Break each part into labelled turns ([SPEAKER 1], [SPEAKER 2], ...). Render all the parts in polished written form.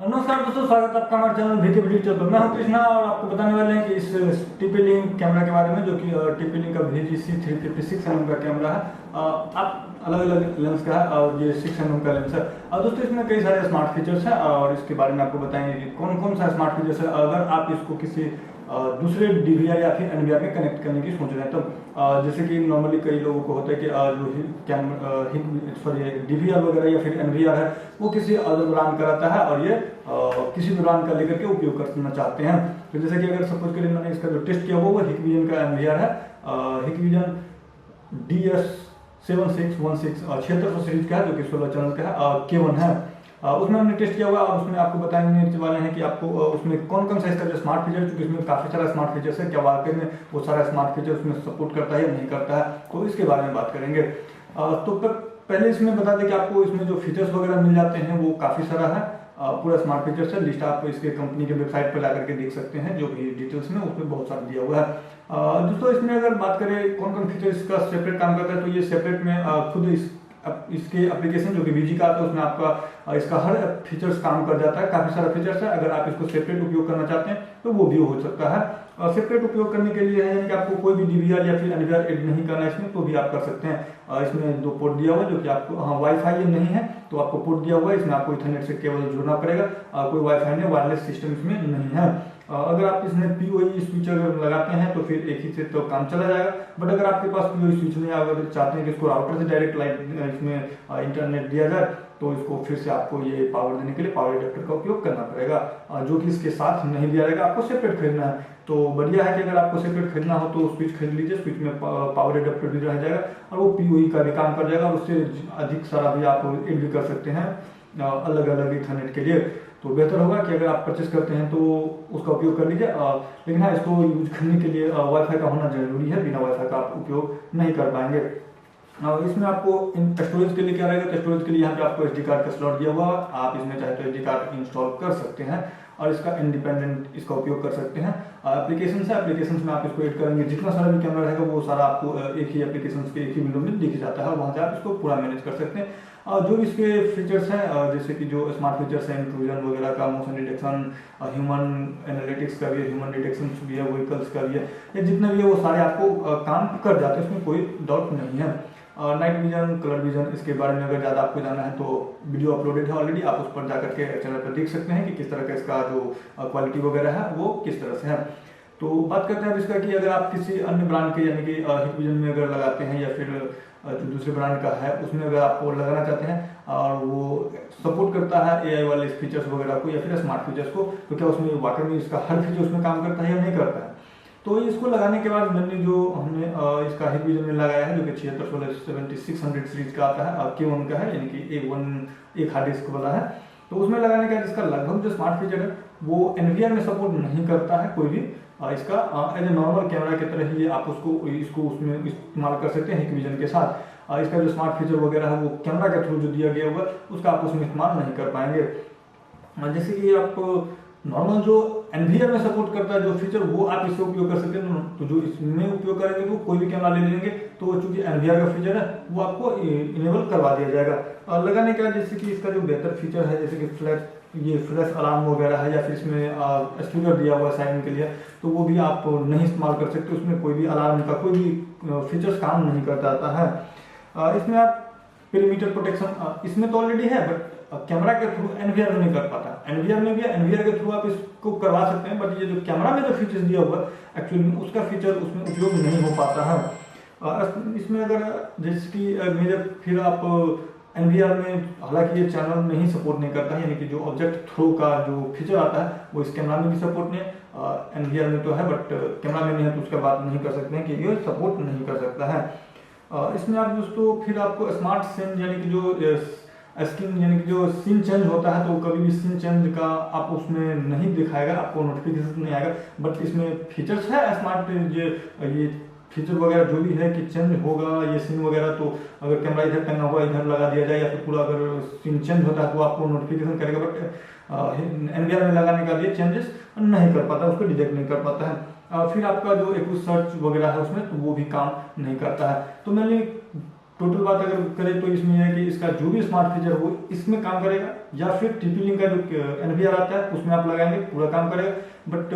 [SPEAKER 1] नमस्कार दोस्तों, स्वागत है आपका हमारे चैनल वीके वीडियो पर। मैं हूं कृष्णा और आपको बताने वाले हैं कि इस टीपी लिंक कैमरा के बारे में, जो कि टीपी लिंक का VGC356mm का कैमरा है। आप अलग अलग लेंस का है और ये 6mm का लेंस है। और दोस्तों इसमें कई सारे स्मार्ट फीचर्स हैं और इसके बारे में आपको बताएंगे कि कौन कौन सा स्मार्ट फीचर्स है अगर आप इसको किसी दूसरे DVR या फिर NVR में कनेक्ट करने की सोच रहे हैं। तो जैसे कि नॉर्मली कई लोगों को होता है कि जो DVR वगैरह या फिर NVR है वो किसी अदर ब्रांड का रहता है और ये किसी ब्रांड का लेकर के उपयोग करना चाहते हैं। तो जैसे कि अगर सपोज के लिए मैंने इसका जो टेस्ट किया वो हिकविजन का NVR है, हिकविजन DS7616 7600 सीरीज का है, जो कि 16 चैनल का है, K1 है। उसमें हमने टेस्ट किया हुआ और उसमें आपको बताएंगे वाले हैं कि आपको उसमें कौन कौन सा इसका जो स्मार्ट फीचर, क्योंकि इसमें काफ़ी सारा स्मार्ट फीचर्स है, क्या वाकई में वो सारा स्मार्ट फीचर उसमें सपोर्ट करता है या नहीं करता है, तो इसके बारे में बात करेंगे। तो पहले इसमें बता दें कि आपको इसमें जो फीचर्स वगैरह मिल जाते हैं वो काफ़ी सारा है। पूरा स्मार्ट फीचर्स है, लिस्ट आप इसके कंपनी के वेबसाइट पर जाकर के देख सकते हैं, जो भी डिटेल्स में उसमें बहुत सारा दिया हुआ है। दोस्तों इसमें अगर बात करें कौन कौन फीचर इसका सेपरेट काम करता है, तो ये सेपरेट में खुद इसके एप्लीकेशन जो कि VG का आता है उसमें आपका इसका हर फीचर्स काम कर जाता है। काफ़ी सारा फीचर्स है, अगर आप इसको सेपरेट उपयोग करना चाहते हैं तो वो भी हो सकता है। सेपरेट उपयोग करने के लिए है यानी कि आपको कोई भी DVR या फिर NVR ऐड नहीं करना है इसमें, तो भी आप कर सकते हैं। इसमें 2 पोर्ट दिया हुआ है, जो कि आपको वाईफाई नहीं है तो आपको पोर्ट दिया हुआ है, इसमें आपको इथरनेट से केवल जुड़ना पड़ेगा। कोई वाईफाई नहीं, वायरलेस सिस्टम इसमें नहीं है। अगर आप इसमें PoE स्विच अगर लगाते हैं तो फिर एक ही से तो काम चला जाएगा, बट अगर आपके पास PoE स्विच नहीं, अगर चाहते हैं कि इसको राउटर से डायरेक्ट लाइट इसमें इंटरनेट दिया जाए, तो इसको फिर से आपको ये पावर देने के लिए पावर एडेप्टर का उपयोग करना पड़ेगा, जो कि इसके साथ नहीं दिया जाएगा, आपको सेपरेट खरीदना है। तो बढ़िया है कि अगर आपको सेपरेट खरीदना हो तो स्विच खरीद लीजिए, स्विच में पावर एडेप्टर भी रह जाएगा और वो PoE का भी काम कर जाएगा और उससे अधिक सारा भी आप एड भी कर सकते हैं अलग अलग इथरनेट के लिए। तो बेहतर होगा कि अगर आप परचेस करते हैं तो उसका उपयोग कर लीजिए। लेकिन हाँ, इसको यूज करने के लिए वाईफाई का होना जरूरी है, बिना वाईफाई का आप उपयोग नहीं कर पाएंगे। इसमें आपको स्टोरेज के लिए क्या रहेगा, तो स्टोरेज के लिए यहाँ पे आपको SD कार्ड का स्लॉट दिया हुआ है, आप इसमें चाहे तो SD कार्ड इंस्टॉल कर सकते हैं और इसका इंडिपेंडेंट इसका उपयोग कर सकते हैं। एप्लीकेशन है, एप्लीकेशन में आप इसको ऐड करेंगे, जितना सारा भी कैमरा रहेगा वो सारा आपको एक ही एप्लीकेशन के एक ही विंडो में दिख जाता है और वहाँ से आप इसको पूरा मैनेज कर सकते हैं। जो भी इसके फीचर्स हैं, जैसे कि जो स्मार्ट फीचर्स हैं, इंट्रूजन वगैरह का, मोशन डिटेक्शन, ह्यूमन एनालिटिक्स का भी है, ह्यूमन डिटेक्शन भी है, व्हीकल्स का भी है, ये जितने भी है वो सारे आपको काम कर जाते हैं, इसमें कोई डाउट नहीं है। नाइट विजन, कलर विजन, इसके बारे में अगर ज़्यादा आपको जानना है तो वीडियो अपलोडेड है ऑलरेडी, आप उस पर जाकर के चैनल पर देख सकते हैं कि किस तरह का इसका जो क्वालिटी वगैरह है वो किस तरह से है। तो बात करते हैं अब इसका कि अगर आप किसी अन्य ब्रांड के यानी कि हिकविजन में अगर लगाते हैं या फिर जो दूसरे ब्रांड का है उसमें अगर आप लगाना चाहते हैं और वो सपोर्ट करता है AI वाले फीचर्स वगैरह को या फिर स्मार्ट फीचर्स को, तो क्या उसमें वाकई में इसका हर फीचर उसमें काम करता है या नहीं करता है। तो इसको लगाने के बाद मैंने जो हमने इसका हिकविजन में लगाया है, जो कि 7600 सीरीज का आता है, K1 का है, यानी कि एक हार्ड डिस्क वाला है। तो उसमें लगाने के बाद इसका लगभग जो स्मार्ट फीचर है वो NVR में सपोर्ट नहीं करता है कोई भी। इसका एज ए नॉर्मल कैमरा की तरह ही आप इसको उसमें इस्तेमाल कर सकते हैं हिकविजन के साथ। इसका जो स्मार्ट फीचर वगैरह है वो कैमरा के थ्रू जो दिया गया होगा उसका आप उसमें इस्तेमाल नहीं कर पाएंगे। जैसे कि आप नॉर्मल जो NVR में सपोर्ट करता है जो फीचर वो आप इससे उपयोग कर सकते हैं, तो जो इसमें उपयोग करेंगे तो कोई भी कैमरा ले लेंगे तो चूंकि NVR का फीचर है वो आपको इनेबल करवा दिया जाएगा। लगाने का जैसे कि इसका जो बेहतर फीचर है, जैसे कि फ्लैश अलार्म वगैरह है या फिर इसमें स्पीकर दिया हुआ है साइलेंट के लिए, तो वो भी आप नहीं इस्तेमाल कर सकते, उसमें कोई भी अलार्म का कोई भी फीचर्स काम नहीं करता है। इसमें आप पेरीमीटर प्रोटेक्शन इसमें तो ऑलरेडी है, बट कैमरा के थ्रू NVR में नहीं कर पाता। NVR में भी NVR के थ्रू आप इसको करवा सकते हैं, बट ये जो कैमरा में जो फीचर्स दिया हुआ है एक्चुअली उसका फीचर उसमें उपयोग नहीं हो पाता है। इसमें अगर जैसे कि मेरे फिर आप NVR में, हालांकि ये चैनल में ही सपोर्ट नहीं करता है, यानी कि जो ऑब्जेक्ट थ्रो का जो फीचर आता है वो इस कैमरा में भी सपोर्ट नहीं है। NVR में तो है बट कैमरा में नहीं है, तो उसका बात नहीं कर सकते हैं कि ये सपोर्ट नहीं कर सकता है। इसमें आप दोस्तों फिर आपको स्मार्ट सीन यानी कि जो स्क्रीन यानी कि जो सीन चेंज होता है, तो कभी भी सीन चेंज का आप उसमें नहीं दिखाएगा, आपको नोटिफिकेशन नहीं आएगा, बट इसमें फीचर्स है स्मार्ट ये फीचर वगैरह जो भी है कि चेंज होगा ये सीन वगैरह, तो अगर कैमरा इधर टंगा हुआ इधर लगा दिया जाए या फिर पूरा अगर सीन चेंज होता है तो आपको नोटिफिकेशन करेगा, बट NVR में लगाने का लिए चेंजेस नहीं कर पाता, उसको डिटेक्ट नहीं कर पाता है। फिर आपका जो एक सर्च वगैरह है उसमें तो वो भी काम नहीं करता है। तो मैंने टोटल बात अगर करें तो इसमें है कि इसका जो भी स्मार्ट फीचर वो इसमें काम करेगा, या फिर TP-Link का जो NVR आता है उसमें आप लगाएंगे पूरा काम करेगा। बट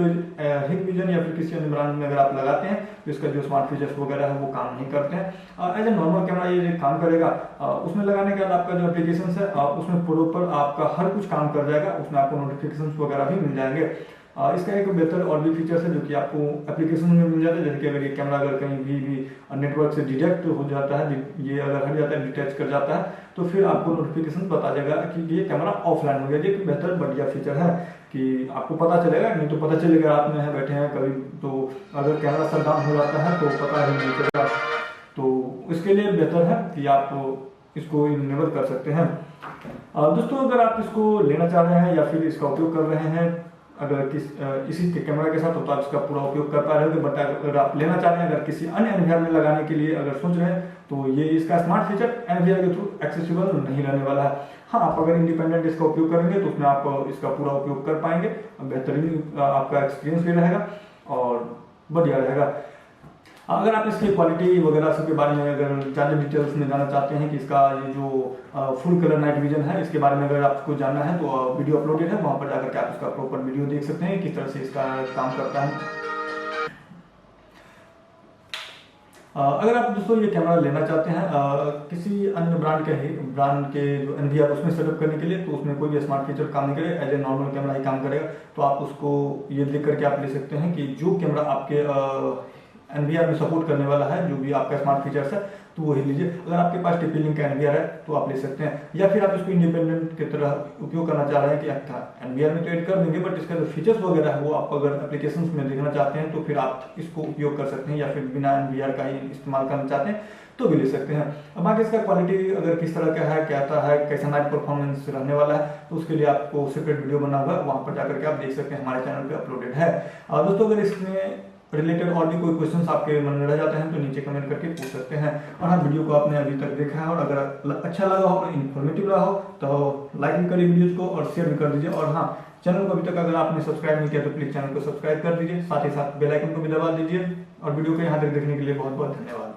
[SPEAKER 1] Hikvision या फिर किसी अन्य ब्रांड में अगर आप लगाते हैं तो इसका जो स्मार्ट फीचर्स वगैरह है वो काम नहीं करते हैं। एज ए नॉर्मल कैमरा ये काम करेगा। उसमें लगाने के बाद आपका जो एप्लीकेशन है उसमें प्रॉपर आपका हर कुछ काम कर जाएगा, उसमें आपको नोटिफिकेशन वगैरह भी मिल जाएंगे। इसका एक बेहतर और भी फीचर्स है जो कि आपको एप्लीकेशन में मिल जाता है, जैसे कि अगर ये कैमरा अगर कहीं भी नेटवर्क से डिटेक्ट हो जाता है, ये अगर हट जाता है, डिटैच कर जाता है, तो फिर आपको नोटिफिकेशन बता जाएगा कि ये कैमरा ऑफलाइन हो गया। ये बेहतर बढ़िया फीचर है कि आपको पता चलेगा, नहीं तो पता चलेगा आप में है बैठे हैं कभी, तो अगर कैमरा शट डाउन हो जाता है तो पता ही नहीं चलेगा। तो इसके लिए बेहतर है कि आप इसको इनेबल कर सकते हैं। दोस्तों अगर आप इसको लेना चाह रहे हैं या फिर इसका उपयोग कर रहे हैं, अगर इसी कैमरा के साथ, तो आप इसका पूरा उपयोग कर पा रहे हो। बट अगर आप लेना चाह रहे हैं अगर किसी अन्य एनवीआर में लगाने के लिए अगर सोच रहे हैं, तो ये इसका स्मार्ट फीचर एनवीआर के थ्रू एक्सेसिबल नहीं रहने वाला है। हाँ, आप अगर इंडिपेंडेंट इसका उपयोग करेंगे तो उसमें आप इसका पूरा उपयोग कर पाएंगे, बेहतरीन आपका एक्सपीरियंस भी रहेगा और बढ़िया रहेगा। अगर आप इसकी क्वालिटी वगैरह सब के बारे में अगर ज़्यादा डिटेल्स में जानना चाहते हैं कि इसका ये जो फुल कलर नाइट विजन है इसके बारे में अगर आपको जानना है, तो वीडियो अपलोडेड है, वहाँ पर जाकर के आप इसका प्रॉपर वीडियो देख सकते हैं किस तरह से इसका काम करता है। अगर आप दोस्तों ये कैमरा लेना चाहते हैं किसी अन्य ब्रांड के जो एनवीआर उसमें सेटअप करने के लिए, तो उसमें कोई भी स्मार्ट फीचर काम नहीं करेगा, एज ए नॉर्मल कैमरा ही काम करेगा। तो आप उसको ये देख करके आप ले सकते हैं कि जो कैमरा आपके एनवीआर में सपोर्ट करने वाला है, जो भी आपका स्मार्ट फीचर्स है, तो वही लीजिए। अगर आपके पास TP-Link का एनवीआर है तो आप ले सकते हैं, या फिर आप इसको इंडिपेंडेंट की तरह उपयोग करना चाह रहे हैं कि एनवीआर में तो ऐड कर देंगे, बट इसका जो फीचर्स वगैरह है वो आप अगर एप्लीकेशन में देखना चाहते हैं तो फिर आप इसको उपयोग कर सकते हैं, या फिर बिना एनवीआर का ही इस्तेमाल करना चाहते हैं तो भी ले सकते हैं। अब बाकी इसका क्वालिटी अगर किस तरह का है, क्या आता है, कैसा नाइट परफॉर्मेंस रहने वाला है, तो उसके लिए आपको सेपरेट वीडियो बना हुआ है, वहाँ पर जाकर के आप देख सकते हैं, हमारे चैनल पे अपलोडेड है। दोस्तों अगर इसमें रिलेटेड और भी कोई क्वेश्चंस आपके मन में रह जाते हैं तो नीचे कमेंट करके पूछ सकते हैं। और हाँ, वीडियो को आपने अभी तक देखा है और अगर अच्छा लगा हो और इन्फॉर्मेटिव रहा हो तो लाइक भी करिए वीडियोज को और शेयर भी कर दीजिए। और हाँ, चैनल को अभी तक अगर आपने सब्सक्राइब नहीं किया तो प्लीज़ चैनल को सब्सक्राइब कर दीजिए, साथ ही साथ बेल आइकन को भी दबा दीजिए। और वीडियो को यहाँ तक देखने के लिए बहुत बहुत धन्यवाद।